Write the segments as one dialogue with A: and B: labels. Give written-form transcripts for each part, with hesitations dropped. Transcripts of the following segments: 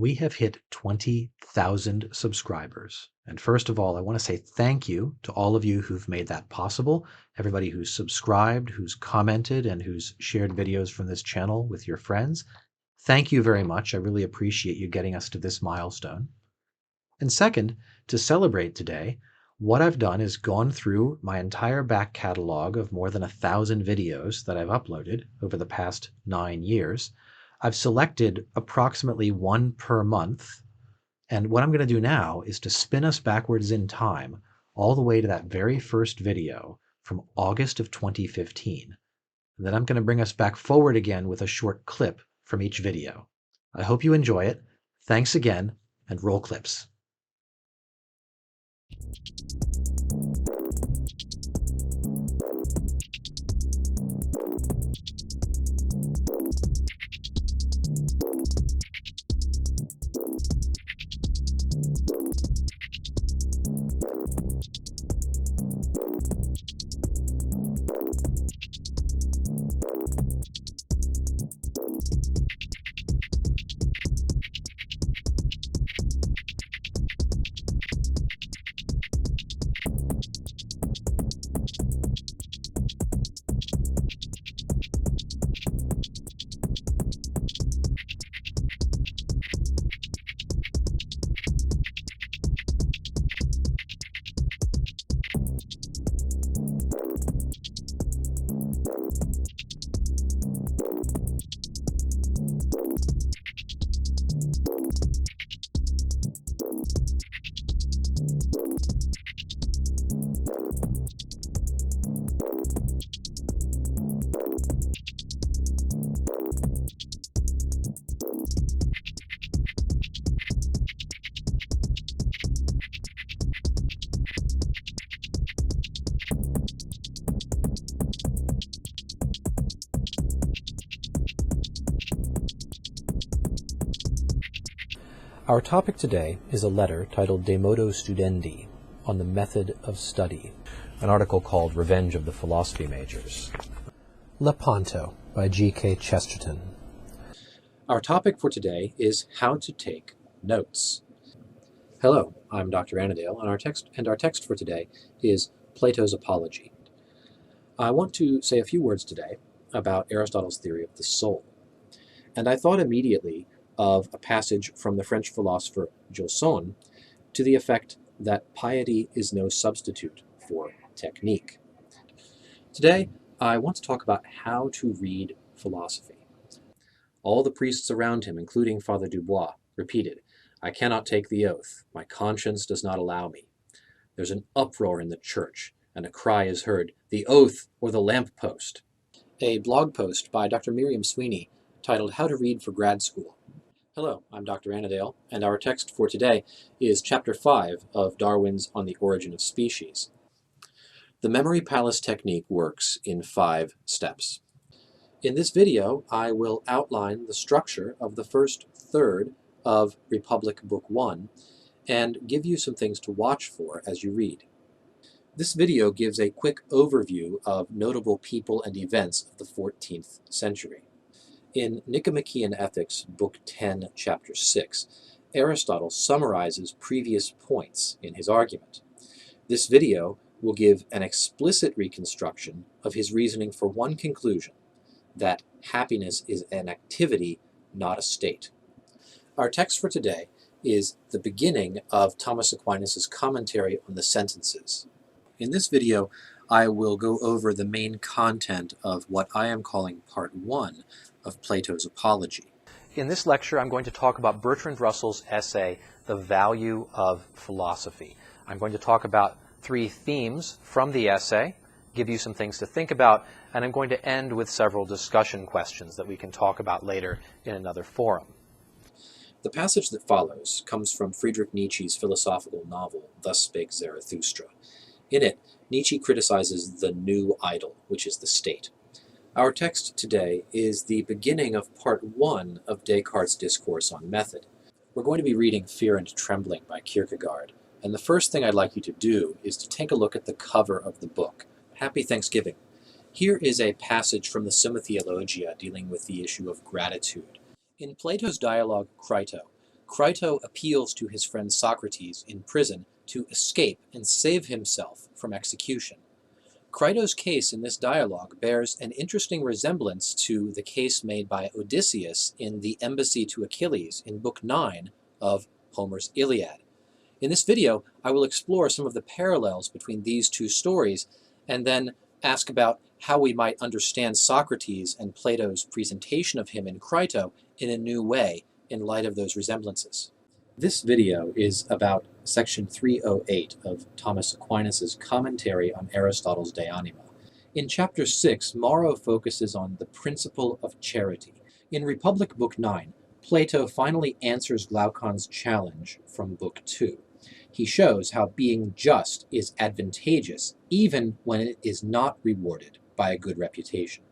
A: We have hit 20,000 subscribers. And first of all, I want to say thank you to all of you who've made that possible, everybody who's subscribed, who's commented, and who's shared videos from this channel with your friends. Thank you very much. I really appreciate you getting us to this milestone. And second, to celebrate today, what I've done is gone through my entire back catalog of more than 1,000 videos that I've uploaded over the past 9 years. I've selected approximately one per month. And what I'm going to do now is to spin us backwards in time all the way to that very first video from August of 2015. And then I'm going to bring us back forward again with a short clip from each video. I hope you enjoy it. Thanks again, and roll clips. Our topic today is a letter titled De Modo Studendi, on the method of study, an article called Revenge of the Philosophy Majors. Lepanto by G.K. Chesterton. Our topic for today is how to take notes. Hello, I'm Dr. Annadale, and our text for today is Plato's Apology. I want to say a few words today about Aristotle's theory of the soul, and I thought immediately of a passage from the French philosopher Gilson to the effect that piety is no substitute for technique. Today, I want to talk about how to read philosophy. All the priests around him, including Father Dubois, repeated, "I cannot take the oath. My conscience does not allow me." There's an uproar in the church, and a cry is heard, "The oath or the lamp post." A blog post by Dr. Miriam Sweeney titled How to Read for Grad School. Hello, I'm Dr. Annadale, and our text for today is Chapter 5 of Darwin's On the Origin of Species. The Memory Palace technique works in 5 steps. In this video, I will outline the structure of the first third of Republic Book 1 and give you some things to watch for as you read. This video gives a quick overview of notable people and events of the 14th century. In Nicomachean Ethics, Book 10, Chapter 6, Aristotle summarizes previous points in his argument. This video will give an explicit reconstruction of his reasoning for one conclusion, that happiness is an activity, not a state. Our text for today is the beginning of Thomas Aquinas' commentary on the sentences. In this video, I will go over the main content of what I am calling Part 1 of Plato's Apology. In this lecture, I'm going to talk about Bertrand Russell's essay, The Value of Philosophy. I'm going to talk about 3 themes from the essay, give you some things to think about, and I'm going to end with several discussion questions that we can talk about later in another forum. The passage that follows comes from Friedrich Nietzsche's philosophical novel, Thus Spake Zarathustra. In it, Nietzsche criticizes the new idol, which is the state. Our text today is the beginning of Part 1 of Descartes' Discourse on Method. We're going to be reading Fear and Trembling by Kierkegaard, and the first thing I'd like you to do is to take a look at the cover of the book. Happy Thanksgiving. Here is a passage from the Summa Theologia dealing with the issue of gratitude. In Plato's dialogue Crito, Crito appeals to his friend Socrates in prison to escape and save himself from execution. Crito's case in this dialogue bears an interesting resemblance to the case made by Odysseus in the embassy to Achilles in Book 9 of Homer's Iliad. In this video, I will explore some of the parallels between these two stories and then ask about how we might understand Socrates and Plato's presentation of him in Crito in a new way in light of those resemblances. This video is about section 308 of Thomas Aquinas' commentary on Aristotle's De Anima. In chapter 6, Mauro focuses on the principle of charity. In Republic Book 9, Plato finally answers Glaucon's challenge from Book 2. He shows how being just is advantageous even when it is not rewarded by a good reputation.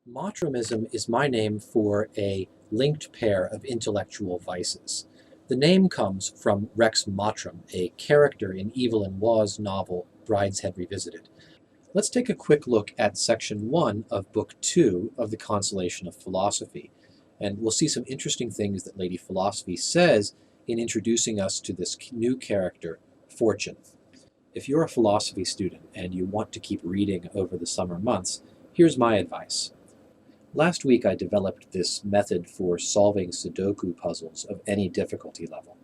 A: Matrism is my name for a linked pair of intellectual vices. The name comes from Rex Matrim, a character in Evelyn Waugh's novel Brideshead Revisited. Let's take a quick look at section 1 of Book 2 of the Consolation of Philosophy, and we'll see some interesting things that Lady Philosophy says in introducing us to this new character, Fortune. If you're a philosophy student and you want to keep reading over the summer months, here's my advice. Last week I developed this method for solving Sudoku puzzles of any difficulty level.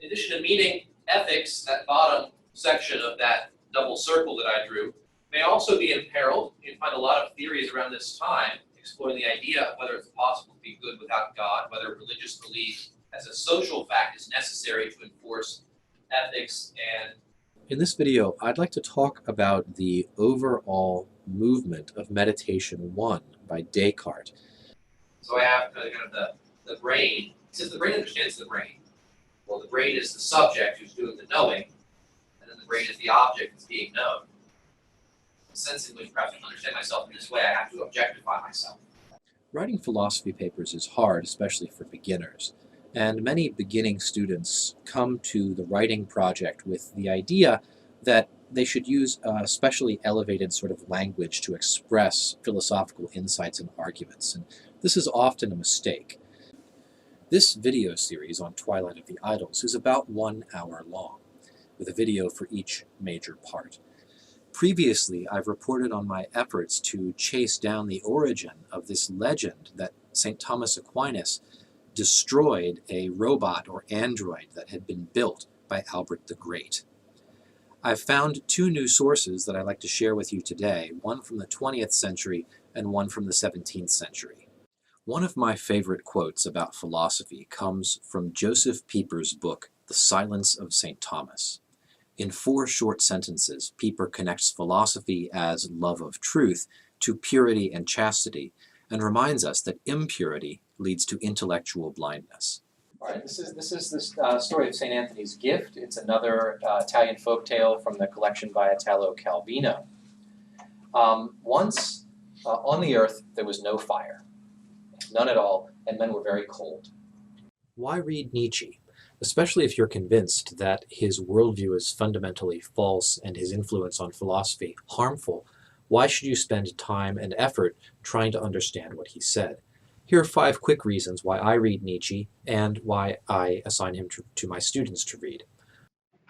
B: In addition to meaning, ethics, that bottom section of that double circle that I drew, may also be imperiled. You can find a lot of theories around this time exploring the idea of whether it's possible to be good without God, whether religious belief as a social fact is necessary to enforce ethics. And
A: in this video, I'd like to talk about the overall movement of Meditation 1 by Descartes.
B: So I have kind of the brain. It says the brain understands the brain. Well, the brain is the subject who's doing the knowing, and then the brain is the object that's being known. The sense in which perhaps I understand myself in this way, I have to objectify myself.
A: Writing philosophy papers is hard, especially for beginners. And many beginning students come to the writing project with the idea that they should use a specially elevated sort of language to express philosophical insights and arguments, and this is often a mistake. This video series on Twilight of the Idols is about 1 hour long, with a video for each major part. Previously, I've reported on my efforts to chase down the origin of this legend that St. Thomas Aquinas destroyed a robot or android that had been built by Albert the Great. I've found 2 new sources that I'd like to share with you today, one from the 20th century and one from the 17th century. One of my favorite quotes about philosophy comes from Joseph Pieper's book, The Silence of St. Thomas. In 4 short sentences, Pieper connects philosophy as love of truth to purity and chastity, and reminds us that impurity leads to intellectual blindness.
C: All right, this is the story of St. Anthony's Gift. It's another Italian folktale from the collection by Italo Calvino. Once on the earth there was no fire, none at all, and men were very cold.
A: Why read Nietzsche? Especially if you're convinced that his worldview is fundamentally false and his influence on philosophy harmful, why should you spend time and effort trying to understand what he said? Here are 5 quick reasons why I read Nietzsche and why I assign him to my students to read.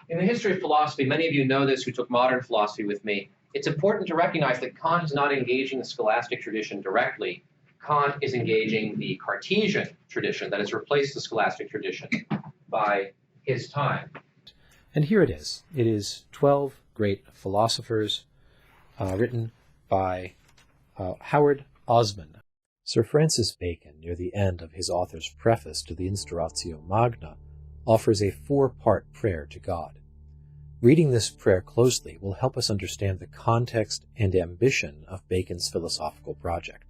C: In the history of philosophy, many of you know this who took modern philosophy with me, it's important to recognize that Kant is not engaging the scholastic tradition directly. Kant is engaging the Cartesian tradition that has replaced the scholastic tradition by his time.
A: And here it is. It is 12 great philosophers written by Howard Osman. Sir Francis Bacon, near the end of his author's preface to the Instauratio Magna, offers a 4-part prayer to God. Reading this prayer closely will help us understand the context and ambition of Bacon's philosophical project.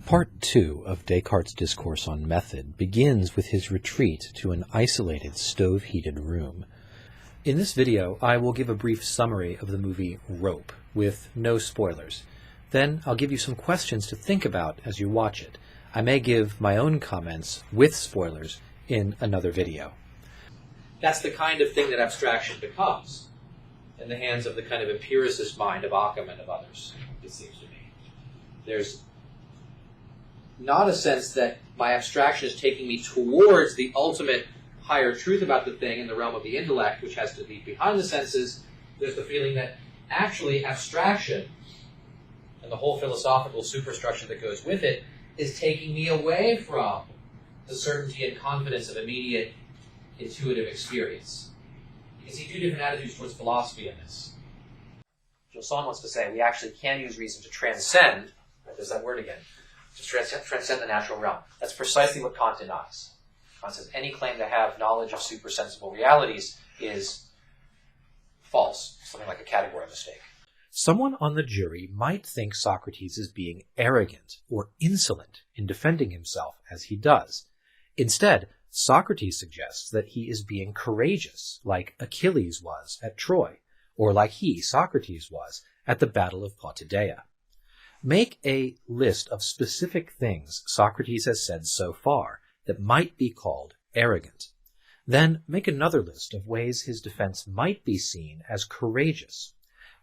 A: Part 2 of Descartes' discourse on method begins with his retreat to an isolated stove-heated room. In this video, I will give a brief summary of the movie Rope, with no spoilers. Then I'll give you some questions to think about as you watch it. I may give my own comments with spoilers in another video. That's the kind of thing that abstraction becomes in the hands of the kind of empiricist mind of Occam and of others, it seems to me. There's not a sense that my abstraction is taking me towards the ultimate
B: higher truth about the thing in the realm of the intellect, which has to be behind the senses, there's the feeling that actually abstraction and the whole philosophical superstructure that goes with it is taking me away from the certainty and confidence of immediate intuitive experience. You can see two different attitudes towards philosophy in this. Gilson wants to say we actually can use reason to transcend, there's that word again, to transcend the natural realm. That's precisely what Kant denies. Kant says any claim to have knowledge of supersensible realities is false, something like a category mistake.
A: Someone on the jury might think Socrates is being arrogant or insolent in defending himself as he does. Instead, Socrates suggests that he is being courageous, like Achilles was at Troy, or like he, Socrates, was at the Battle of Potidaea. Make a list of specific things Socrates has said so far that might be called arrogant. Then make another list of ways his defense might be seen as courageous.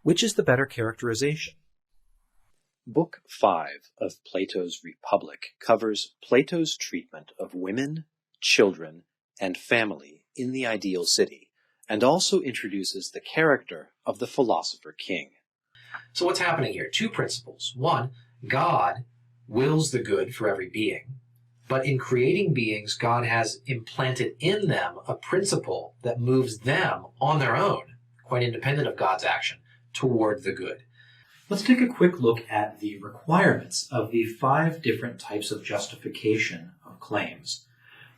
A: Which is the better characterization? Book 5 of Plato's Republic covers Plato's treatment of women, children, and family in the ideal city, and also introduces the character of the philosopher king.
B: So what's happening here? Two principles. One, God wills the good for every being, but in creating beings, God has implanted in them a principle that moves them on their own, quite independent of God's action, toward the good.
A: Let's take a quick look at the requirements of the 5 different types of justification of claims.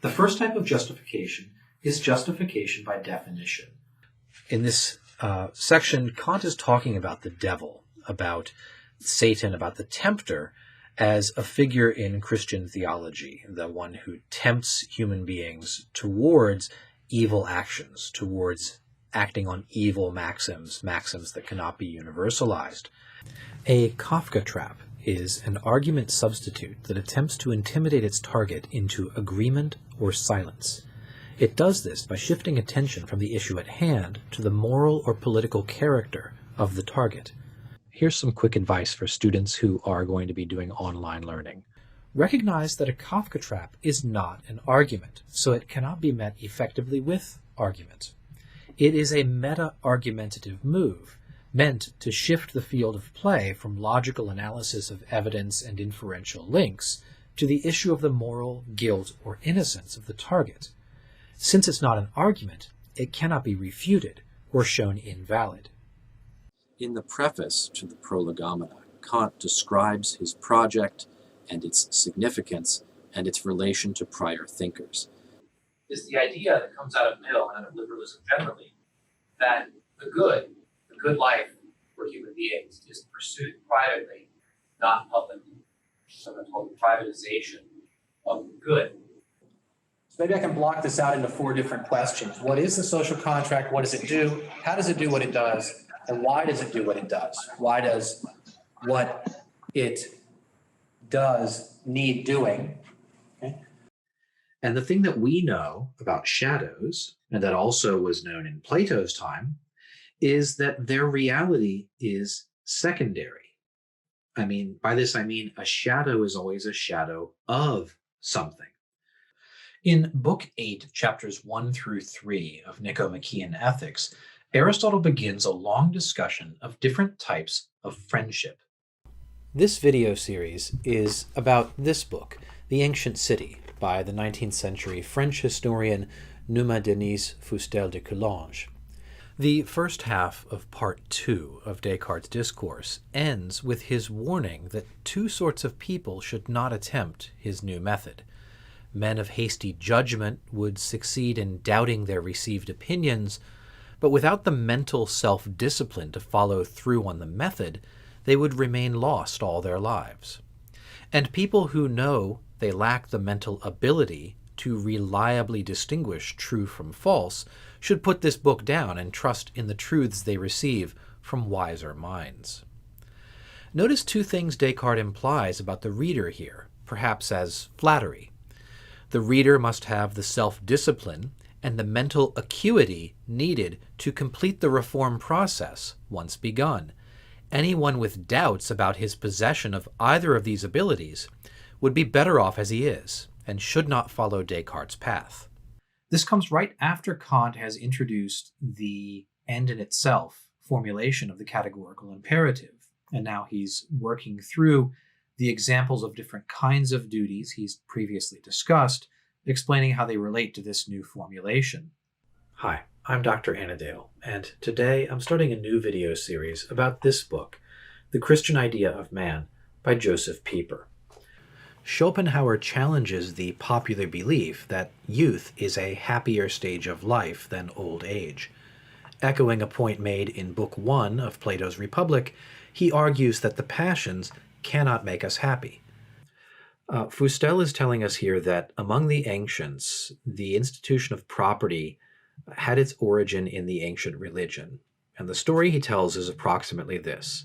A: The first type of justification is justification by definition. In this section, Kant is talking about the devil, about Satan, about the tempter, as a figure in Christian theology, the one who tempts human beings towards evil actions, towards acting on evil maxims that cannot be universalized. A Kafka trap is an argument substitute that attempts to intimidate its target into agreement or silence. It does this by shifting attention from the issue at hand to the moral or political character of the target. Here's some quick advice for students who are going to be doing online learning. Recognize that a Kafka trap is not an argument, so it cannot be met effectively with argument. It is a meta-argumentative move, meant to shift the field of play from logical analysis of evidence and inferential links to the issue of the moral guilt or innocence of the target. Since it's not an argument, it cannot be refuted or shown invalid.
D: In the preface to the Prolegomena, Kant describes his project and its significance and its relation to prior thinkers.
B: Is the idea that comes out of Mill and out of liberalism generally, that the good life for human beings is pursued privately, not publicly. Something called the privatization of good. So maybe I can block this out into 4 different questions. What is the social contract? What does it do? How does it do what it does? And why does it do what it does? Why does what it does need doing? Okay.
A: And the thing that we know about shadows, and that also was known in Plato's time, is that their reality is secondary. By this I mean a shadow is always a shadow of something. In Book 8, chapters 1 through 3 of Nicomachean Ethics, Aristotle begins a long discussion of different types of friendship. This video series is about this book, The Ancient City, by the 19th century French historian Numa Denis Fustel de Coulanges. The first half of Part 2 of Descartes' discourse ends with his warning that 2 sorts of people should not attempt his new method. Men of hasty judgment would succeed in doubting their received opinions, but without the mental self-discipline to follow through on the method, they would remain lost all their lives. And people who know they lack the mental ability to reliably distinguish true from false should put this book down and trust in the truths they receive from wiser minds. Notice 2 things Descartes implies about the reader here, perhaps as flattery. The reader must have the self-discipline and the mental acuity needed to complete the reform process once begun. Anyone with doubts about his possession of either of these abilities would be better off as he is, and should not follow Descartes' path. This comes right after Kant has introduced the end in itself formulation of the categorical imperative. And now he's working through the examples of different kinds of duties he's previously discussed, explaining how they relate to this new formulation. Hi, I'm Dr. Annadale, and today I'm starting a new video series about this book, The Christian Idea of Man by Joseph Pieper. Schopenhauer challenges the popular belief that youth is a happier stage of life than old age. Echoing a point made in Book 1 of Plato's Republic, he argues that the passions cannot make us happy. Fustel is telling us here that among the ancients, the institution of property had its origin in the ancient religion. And the story he tells is approximately this.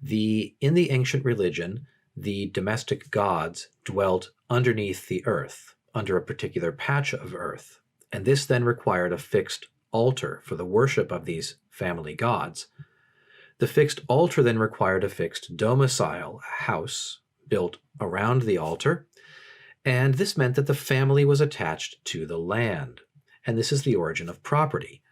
A: In the ancient religion, the domestic gods dwelt underneath the earth, under a particular patch of earth, and this then required a fixed altar for the worship of these family gods. The fixed altar then required a fixed domicile, a house, built around the altar, and this meant that the family was attached to the land, and this is the origin of property.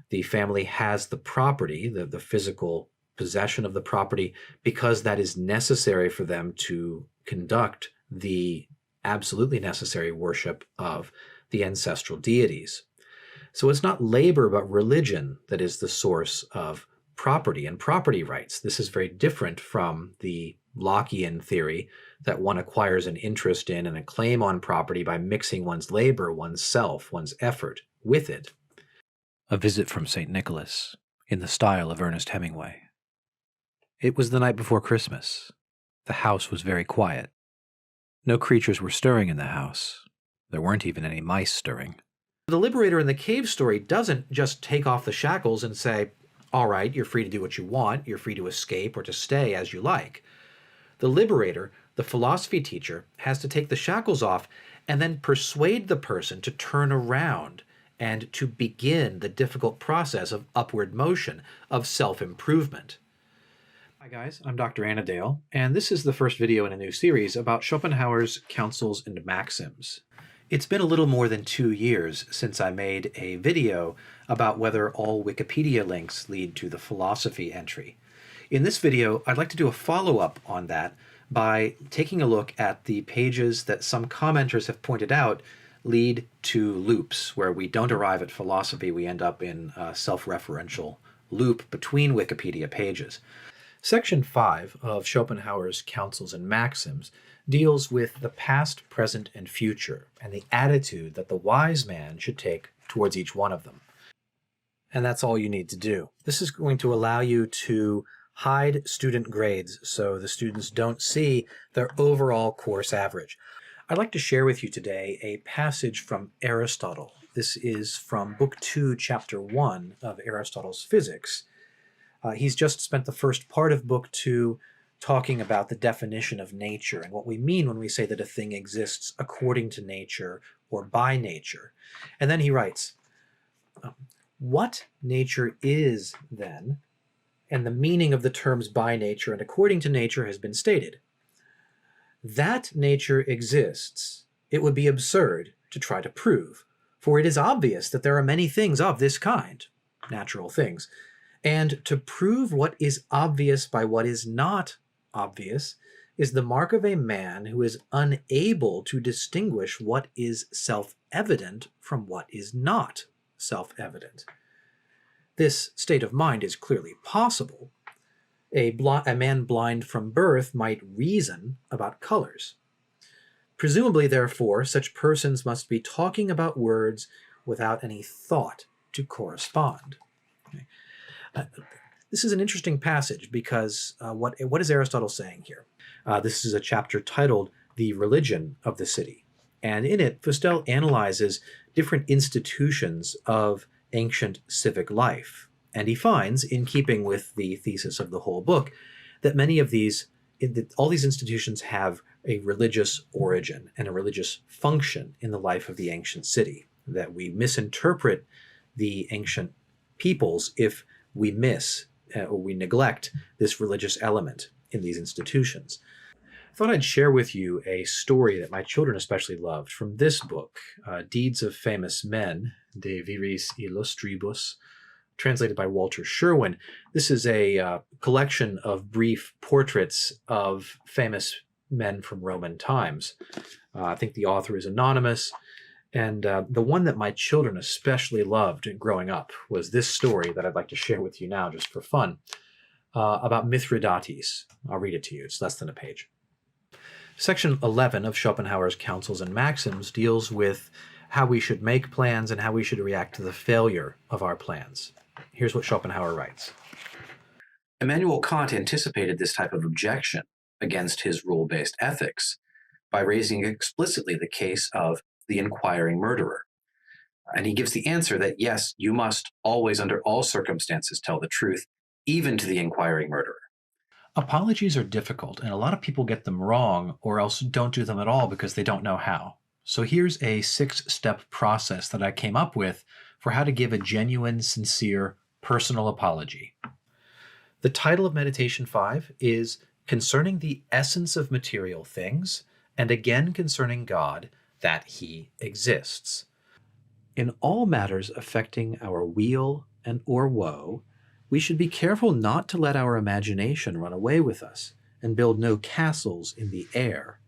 A: The family has the property, the physical possession of the property, because that is necessary for them to conduct the absolutely necessary worship of the ancestral deities. So it's not labor but religion that is the source of property and property rights. This is very different from the Lockean theory that one acquires an interest in and a claim on property by mixing one's labor, one's self, one's effort with it. A visit from St. Nicholas, in the style of Ernest Hemingway. It was the night before Christmas. The house was very quiet. No creatures were stirring in the house. There weren't even any mice stirring. The liberator in the cave story doesn't just take off the shackles and say, all right, you're free to do what you want, you're free to escape or to stay as you like. The liberator, the philosophy teacher, has to take the shackles off and then persuade the person to turn around and to begin the difficult process of upward motion, of self-improvement. Hi guys, I'm Dr. Annadale, and this is the first video in a new series about Schopenhauer's Counsels and Maxims. It's been a little more than 2 years since I made a video about whether all Wikipedia links lead to the philosophy entry. In this video, I'd like to do a follow-up on that by taking a look at the pages that some commenters have pointed out lead to loops, where we don't arrive at philosophy, we end up in a self-referential loop between Wikipedia pages. Section 5 of Schopenhauer's Counsels and Maxims deals with the past, present, and future, and the attitude that the wise man should take towards each one of them. And that's all you need to do. This is going to allow you to hide student grades so the students don't see their overall course average. I'd like to share with you today a passage from Aristotle. This is from Book 2, Chapter 1 of Aristotle's Physics. He's just spent the first part of Book 2 talking about the definition of nature and what we mean when we say that a thing exists according to nature or by nature. And then he writes, what nature is, then, and the meaning of the terms by nature and according to nature has been stated. That nature exists, it would be absurd to try to prove, for it is obvious that there are many things of this kind, natural things, and to prove what is obvious by what is not obvious is the mark of a man who is unable to distinguish what is self-evident from what is not self-evident. This state of mind is clearly possible. A man blind from birth might reason about colors. Presumably, therefore, such persons must be talking about words without any thought to correspond. Okay. This is an interesting passage because what is Aristotle saying here? This is a chapter titled The Religion of the City. And in it, Fustel analyzes different institutions of ancient civic life. And he finds, in keeping with the thesis of the whole book, that many of these, all these institutions have a religious origin and a religious function in the life of the ancient city, that we misinterpret the ancient peoples if we miss or we neglect this religious element in these institutions. I thought I'd share with you a story that my children especially loved from this book, Deeds of Famous Men, De Viris Illustribus, translated by Walter Sherwin. This is a collection of brief portraits of famous men from Roman times. I think the author is anonymous, and the one that my children especially loved growing up was this story that I'd like to share with you now just for fun, about Mithridates. I'll read it to you. It's less than a page. Section 11 of Schopenhauer's Counsels and Maxims deals with how we should make plans and how we should react to the failure of our plans. Here's what Schopenhauer writes. Immanuel Kant anticipated this type of objection against his rule-based ethics by raising explicitly the case of the inquiring murderer. And he gives the answer that, yes, you must always, under all circumstances, tell the truth, even to the inquiring murderer. Apologies are difficult, and a lot of people get them wrong or else don't do them at all because they don't know how. So here's a 6-step process that I came up with for how to give a genuine, sincere, personal apology. The title of Meditation 5 is Concerning the Essence of Material Things, and again concerning God, that He exists. In all matters affecting our weal and or woe, we should be careful not to let our imagination run away with us and build no castles in the air.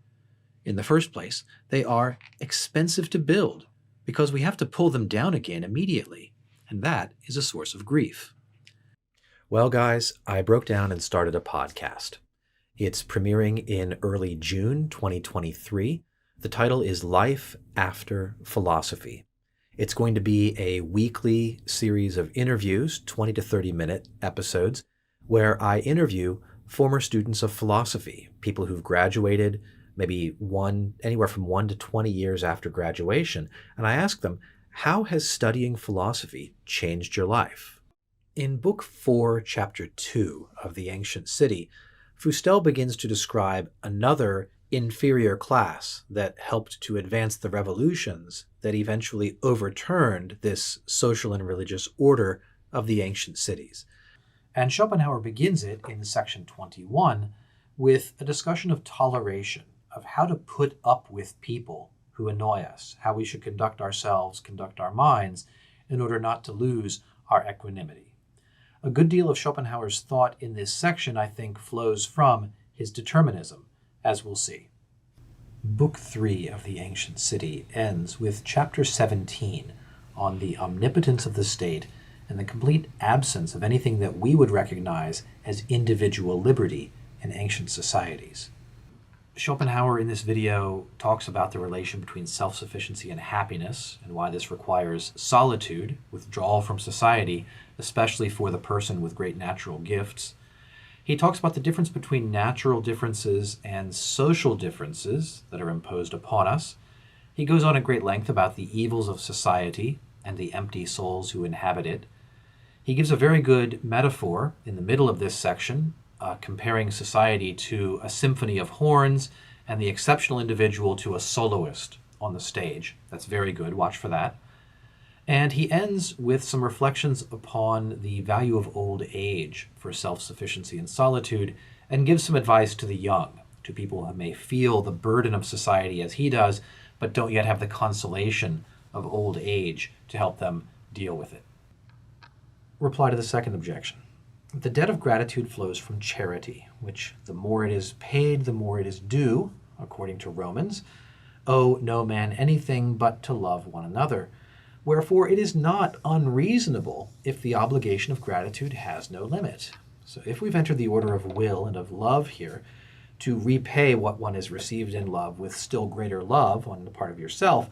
A: In the first place, they are expensive to build because we have to pull them down again immediately, and that is a source of grief. Well, guys, I broke down and started a podcast. It's premiering in early June 2023. The title is Life After Philosophy. It's going to be a weekly series of interviews, 20 to 30-minute episodes, where I interview former students of philosophy, people who've graduated, maybe anywhere from 1 to 20 years after graduation, and I ask them, how has studying philosophy changed your life? In Book 4, Chapter 2 of The Ancient City, Fustel begins to describe another inferior class that helped to advance the revolutions that eventually overturned this social and religious order of the ancient cities. And Schopenhauer begins it in section 21 with a discussion of toleration, of how to put up with people who annoy us, how we should conduct ourselves, conduct our minds, in order not to lose our equanimity. A good deal of Schopenhauer's thought in this section, I think, flows from his determinism, as we'll see. Book 3 of The Ancient City ends with Chapter 17 on the omnipotence of the state and the complete absence of anything that we would recognize as individual liberty in ancient societies. Schopenhauer in this video talks about the relation between self-sufficiency and happiness and why this requires solitude, withdrawal from society, especially for the person with great natural gifts. He talks about the difference between natural differences and social differences that are imposed upon us. He goes on at great length about the evils of society and the empty souls who inhabit it. He gives a very good metaphor in the middle of this section, comparing society to a symphony of horns and the exceptional individual to a soloist on the stage. That's very good. Watch for that. And he ends with some reflections upon the value of old age for self-sufficiency and solitude, and gives some advice to the young, to people who may feel the burden of society as he does, but don't yet have the consolation of old age to help them deal with it. Reply to the second objection. The debt of gratitude flows from charity, which the more it is paid, the more it is due, according to Romans. Owe no man anything but to love one another. Wherefore it is not unreasonable if the obligation of gratitude has no limit. So if we've entered the order of will and of love here, to repay what one has received in love with still greater love on the part of yourself,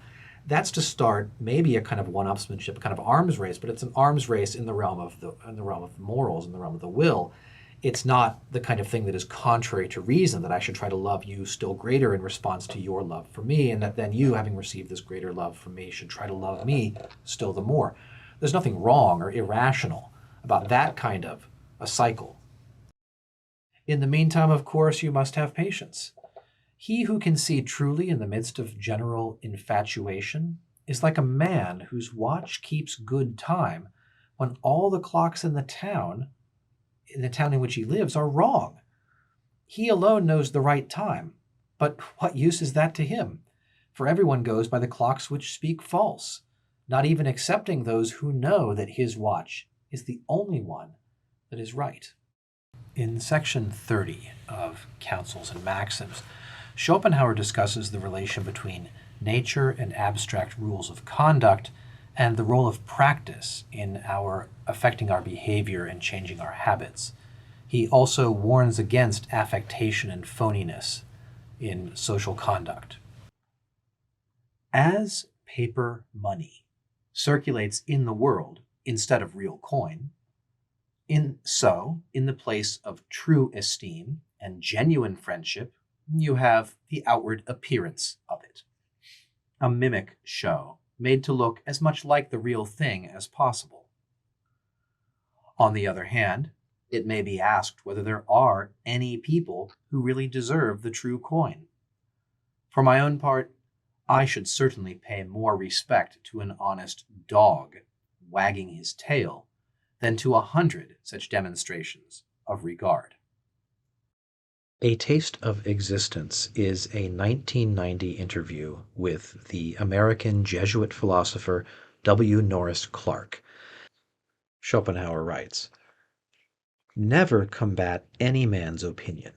A: that's to start maybe a kind of one-upsmanship, a kind of arms race, but it's an arms race in the realm of morals, in the realm of the will. It's not the kind of thing that is contrary to reason, that I should try to love you still greater in response to your love for me, and that then you, having received this greater love from me, should try to love me still the more. There's nothing wrong or irrational about that kind of a cycle. In the meantime, of course, you must have patience. He who can see truly in the midst of general infatuation is like a man whose watch keeps good time when all the clocks in the town in which he lives are wrong. He alone knows the right time, But what use is that to him? For everyone goes by the clocks which speak false, not even excepting those who know that his watch is the only one that is right. In section 30 of Counsels and Maxims, Schopenhauer discusses the relation between nature and abstract rules of conduct and the role of practice in affecting our behavior and changing our habits. He also warns against affectation and phoniness in social conduct. As paper money circulates in the world instead of real coin, in the place of true esteem and genuine friendship, you have the outward appearance of it. A mimic show made to look as much like the real thing as possible. On the other hand, it may be asked whether there are any people who really deserve the true coin. For my own part, I should certainly pay more respect to an honest dog wagging his tail than to 100 such demonstrations of regard. A Taste of Existence is a 1990 interview with the American Jesuit philosopher W. Norris Clarke. Schopenhauer writes, "Never combat any man's opinion,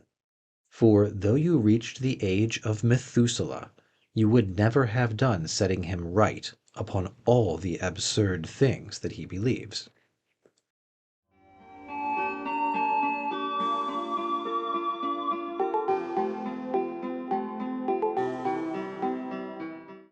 A: for though you reached the age of Methuselah, you would never have done setting him right upon all the absurd things that he believes.